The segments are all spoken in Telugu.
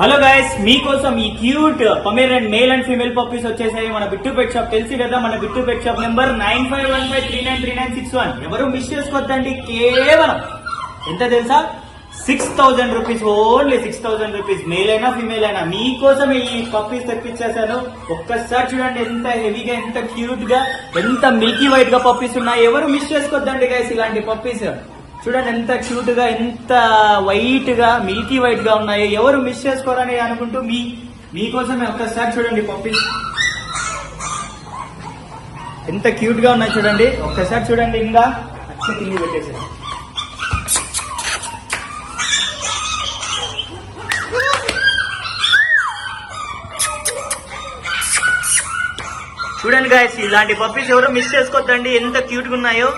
హలో గైస్, మీకోసం ఈ cute Pomeranian male and female puppies వచ్చేసాయి మన బిట్టు పెట్ షాప్. తెలిసి కదా మన బిట్టు పెట్ షాప్ నెంబర్ 9515393961. ఎవరు మిస్ చేసుకోవద్దండి. కేవలం ఎంత తెలుసా, 6000 రూపీస్, ఓన్లీ 6000 రూపీస్. మేల్ అయినా ఫీమేల్ అయినా మీకోసం ఈ పప్పీస్ తెప్పించేసాను. ఒక్కసారి చూడండి ఎంత హెవీగా, ఎంత క్యూట్ గా, ఎంత మిల్కీ వైట్ గా పప్పీస్ ఉన్నాయి. ఎవరు మిస్ చేసుకోవద్దండి గైస్ ఇలాంటి పప్పీస్. చూడండి ఎంత క్యూట్ గా, ఎంత వైట్ గా, మిల్కీ వైట్ గా ఉన్నాయి. ఎవరు మిస్ చేసుకోరని అనుకుంటూ మీకోసమే ఒక్కసారి చూడండి పప్పీస్ ఎంత క్యూట్ గా ఉన్నాయి. చూడండి ఒక్కసారి చూడండి. ఇంకా అచ్చే తిండి పెట్టేసి చూడండి గాయస్, ఇలాంటి పప్పీస్ ఎవరు మిస్ చేసుకోవద్దండి. ఎంత క్యూట్ గా ఉన్నాయో.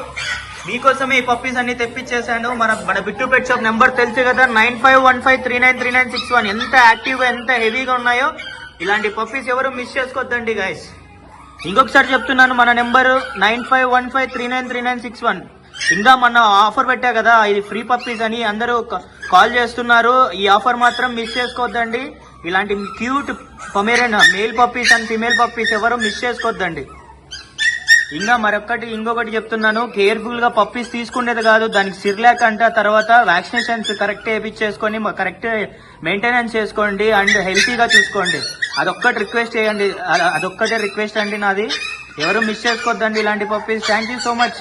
మీకోసమే ఈ పప్పీస్ అన్ని తెప్పించేసాను. మన బిట్టు పెట్ షాప్ నెంబర్ తెలుసు కదా, 9515393961. ఎంత యాక్టివ్ గా, ఎంత హెవీగా ఉన్నాయో. ఇలాంటి పప్పీస్ ఎవరు మిస్ చేసుకోవద్దండి గాయస్. ఇంకొకసారి చెప్తున్నాను, మన నెంబర్ 9515393961. ఇంకా మన ఆఫర్ పెట్టా కదా, ఇది ఫ్రీ పప్పీస్ అని అందరూ కాల్ చేస్తున్నారు. ఈ ఆఫర్ మాత్రం మిస్ చేసుకోవద్దండి. ఇలాంటి cute Pomeranian male puppies and female puppies ఎవరు మిస్ చేసుకోవద్దండి. ఇంకా ఇంకొకటి చెప్తున్నాను, కేర్ఫుల్ గా పప్పీస్ తీసుకునేది కాదు, దానికి సిర్లాక్ అంట, తర్వాత వ్యాక్సినేషన్స్ కరెక్ట్ వేయించేసుకొని కరెక్ట్ మెయింటెనెన్స్ చేసుకోండి అండ్ హెల్తీగా చూసుకోండి. అదొక్కటి రిక్వెస్ట్ చేయండి, అదొక్కటే రిక్వెస్ట్ అండి నాది. ఎవరు మిస్ చేసుకోవద్దండి ఇలాంటి puppies. Thank you so much.